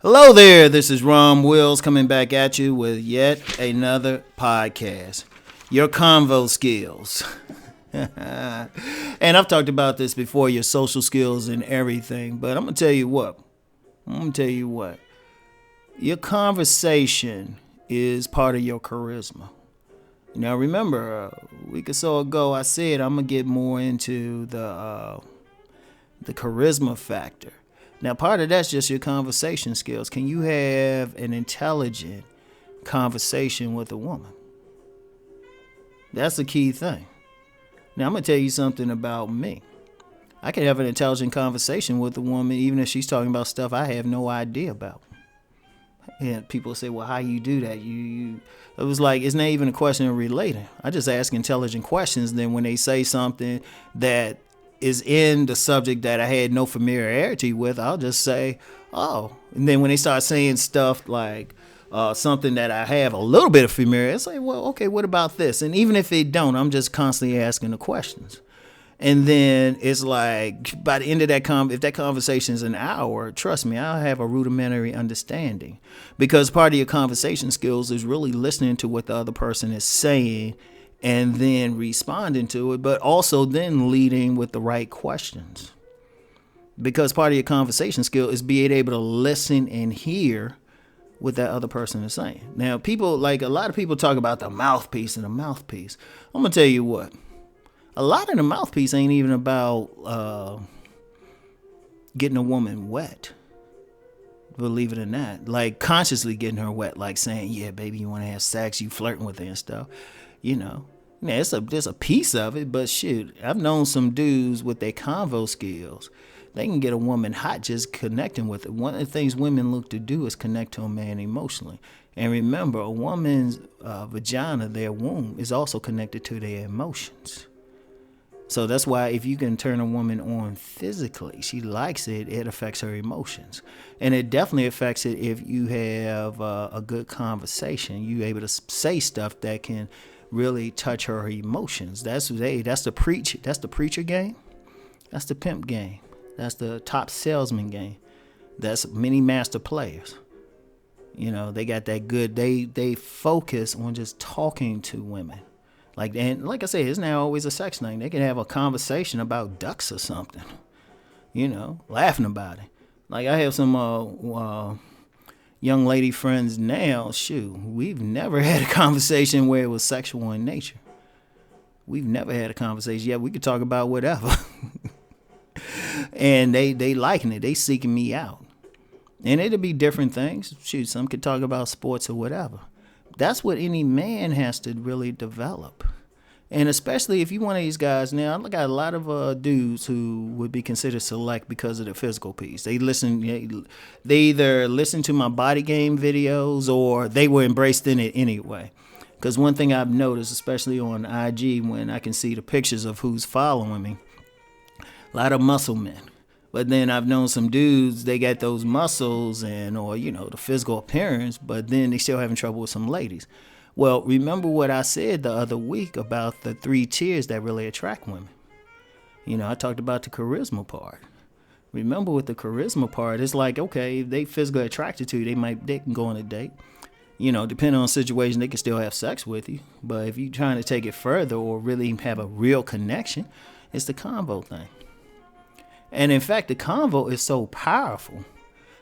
Hello there, this is Rom Wills coming back at you with yet another podcast. Your Convo skills. And I've talked about this before, your social skills and everything, but I'm going to tell you what. Your conversation is part of your charisma. Now remember, a week or so ago I said I'm going to get more into the charisma factor. Now, part of that's just your conversation skills. Can you have an intelligent conversation with a woman? That's the key thing. Now, I'm going to tell you something about me. I can have an intelligent conversation with a woman even if she's talking about stuff I have no idea about. And people say, well, how you do that? It was like, it's not even a question of relating. I just ask intelligent questions. Then when they say something that is in the subject that I had no familiarity with, I'll just say, oh. And then when they start saying stuff like something that I have a little bit of familiarity, I say, well, okay, what about this? And even if they don't, I'm just constantly asking the questions. And then it's like, by the end of that if that conversation is an hour, trust me, I'll have a rudimentary understanding. Because part of your conversation skills is really listening to what the other person is saying and then responding to it, but also then leading with the right questions. Because part of your conversation skill is being able to listen and hear what that other person is saying. Now, people, like a lot of people talk about the mouthpiece and the mouthpiece. I'm going to tell you what. A lot of the mouthpiece ain't even about getting a woman wet. Believe it or not. Like consciously getting her wet, like saying, yeah, baby, you want to have sex, you flirting with her and stuff. You know, yeah, there's a piece of it, but shoot, I've known some dudes with their convo skills. They can get a woman hot just connecting with it. One of the things women look to do is connect to a man emotionally. And remember, a woman's vagina, their womb, is also connected to their emotions. So that's why if you can turn a woman on physically, she likes it, it affects her emotions. And it definitely affects it if you have a good conversation. You're able to say stuff that can really touch her emotions. That's the preacher game. That's the pimp game. That's the top salesman game. That's many master players. You know, they got that good. They focus on just talking to women. Like I say, it's not always a sex thing. They can have a conversation about ducks or something. You know, laughing about it. Like I have some young lady friends now, shoot, we've never had a conversation where it was sexual in nature. We've never had a conversation. Yeah, we could talk about whatever. And they liking it. They seeking me out. And it'll be different things. Shoot, some could talk about sports or whatever. That's what any man has to really develop. And especially if you're one of these guys now, I got a lot of dudes who would be considered select because of the physical piece. They either listen to my body game videos or they were embraced in it anyway. Because one thing I've noticed, especially on IG, when I can see the pictures of who's following me, a lot of muscle men. But then I've known some dudes, they got those muscles or the physical appearance, but then they still having trouble with some ladies. Well, remember what I said the other week about the 3 tiers that really attract women. I talked about the charisma part. Remember with the charisma part, it's like, okay, if they physically attracted to you, they can go on a date. Depending on the situation, they can still have sex with you. But if you're trying to take it further or really have a real connection, it's the convo thing. And in fact, the convo is so powerful.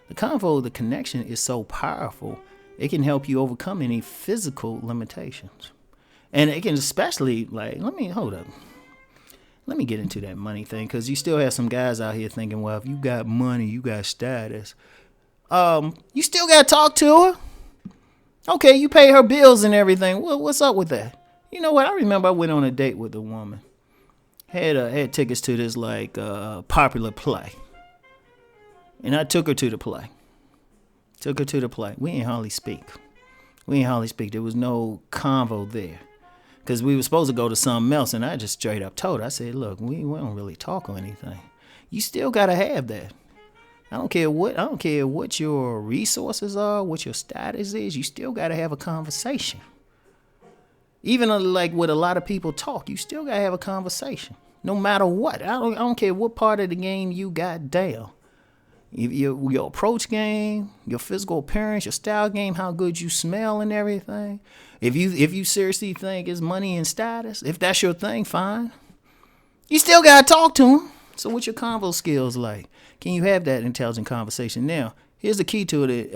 The connection is so powerful. It can help you overcome any physical limitations. And it can especially, let me get into that money thing, because you still have some guys out here thinking, well, if you got money, you got status. You still got to talk to her. Okay, you pay her bills and everything. Well, what's up with that? You know what? I remember I went on a date with a woman. Had tickets to this popular play. And I took her to the play. We ain't hardly speak. There was no convo there. Because we were supposed to go to something else, and I just straight up told her, I said, look, we don't really talk or anything. You still gotta have that. I don't care what your resources are, what your status is, you still gotta have a conversation. Even like with a lot of people talk, you still gotta have a conversation. No matter what. I don't care what part of the game you got down. Your approach game, your physical appearance, your style game, how good you smell and everything. If you seriously think it's money and status, if that's your thing, fine. You still gotta talk to them. So what's your convo skills like? Can you have that intelligent conversation? Now, here's the key to it.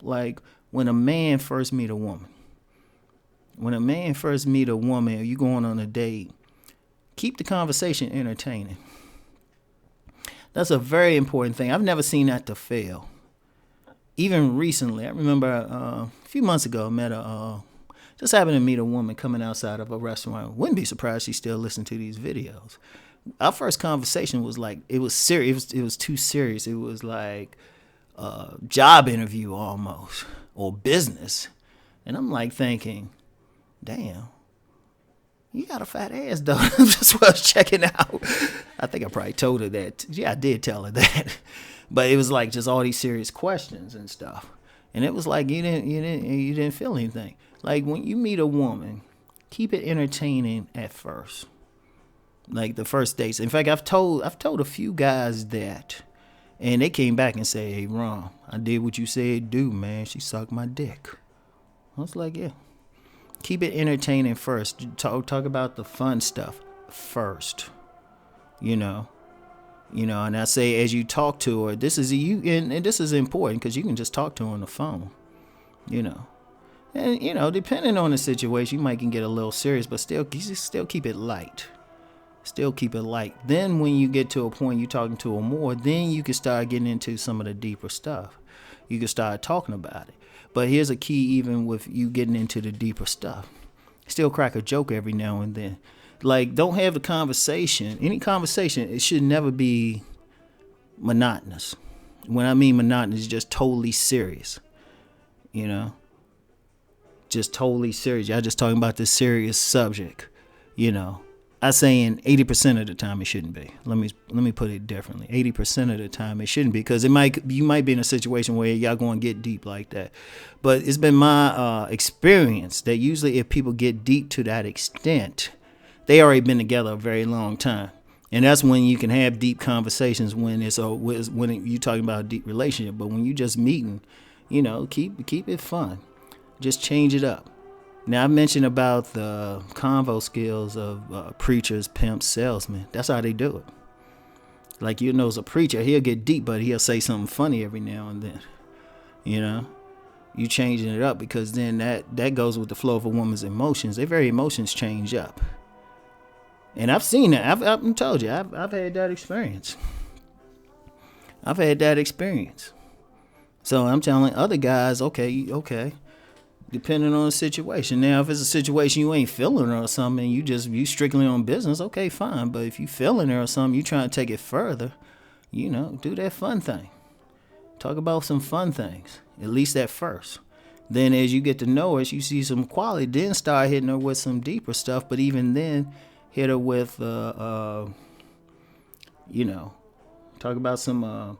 Like when a man first meet a woman. When a man first meet a woman or you going on a date, keep the conversation entertaining. That's a very important thing. I've never seen that to fail. Even recently, I remember a few months ago, just happened to meet a woman coming outside of a restaurant. Wouldn't be surprised she still listened to these videos. Our first conversation was like, it was serious. It was too serious. It was like a job interview almost, or business. And I'm like thinking, damn, you got a fat ass, though. That's what I was checking out. I think I probably told her that. Yeah, I did tell her that. But it was like just all these serious questions and stuff. And it was like you didn't feel anything. Like when you meet a woman, keep it entertaining at first. Like the first dates. In fact, I've told a few guys that, and they came back and said, "Hey, Rom, I did what you said do, man. She sucked my dick." I was like, yeah. Keep it entertaining first. Talk about the fun stuff first. And I say as you talk to her, this is and this is important because you can just talk to her on the phone. And depending on the situation, you might can get a little serious, but still keep it light. Still keep it light. Then when you get to a point you're talking to her more, then you can start getting into some of the deeper stuff. You can start talking about it. But here's a key, even with you getting into the deeper stuff. Still crack a joke every now and then. Like, don't have the conversation. Any conversation, it should never be monotonous. When I mean monotonous, just totally serious. Just totally serious. Y'all just talking about this serious subject. I say in 80% of the time it shouldn't be. Let me put it differently. 80% of the time it shouldn't be, because you might be in a situation where y'all going to get deep like that. But it's been my experience that usually if people get deep to that extent, they already been together a very long time, and that's when you can have deep conversations when you're talking about a deep relationship. But when you just meeting, keep it fun. Just change it up. Now, I mentioned about the convo skills of preachers, pimps, salesmen. That's how they do it. Like, as a preacher, he'll get deep, but he'll say something funny every now and then. You changing it up, because then that goes with the flow of a woman's emotions. Their very emotions change up. And I've seen that. I've told you, I've had that experience. So I'm telling other guys, okay. Depending on the situation. Now, if it's a situation you ain't feeling her or something, and you strictly on business, okay, fine. But if you feeling her or something, you trying to take it further, do that fun thing. Talk about some fun things, at least at first. Then as you get to know her, you see some quality, then start hitting her with some deeper stuff. But even then, hit her with, talk about some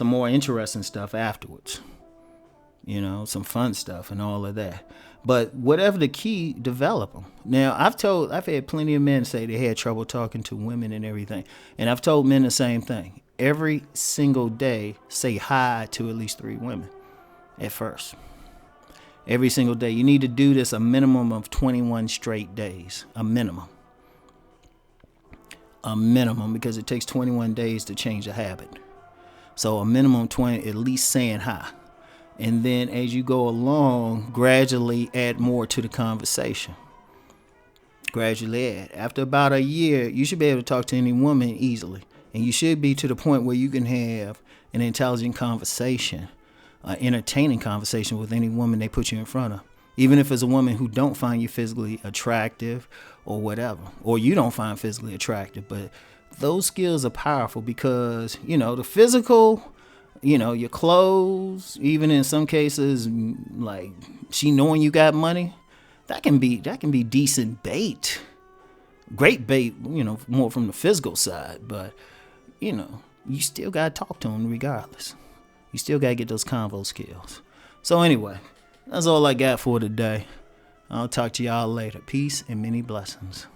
more interesting stuff afterwards. Some fun stuff and all of that. But whatever the key, develop them. Now, I've had plenty of men say they had trouble talking to women and everything. And I've told men the same thing. Every single day, say hi to at least 3 women at first. Every single day. You need to do this a minimum of 21 straight days. A minimum, because it takes 21 days to change a habit. So a minimum 20, at least saying hi. And then as you go along, gradually add more to the conversation. Gradually add. After about a year, you should be able to talk to any woman easily. And you should be to the point where you can have an intelligent conversation, an entertaining conversation with any woman they put you in front of. Even if it's a woman who don't find you physically attractive or whatever, or you don't find physically attractive. But those skills are powerful because, the physical, your clothes, even in some cases, like she knowing you got money, that can be decent bait. Great bait, more from the physical side. But, you still got to talk to them regardless. You still got to get those convo skills. So anyway, that's all I got for today. I'll talk to y'all later. Peace and many blessings.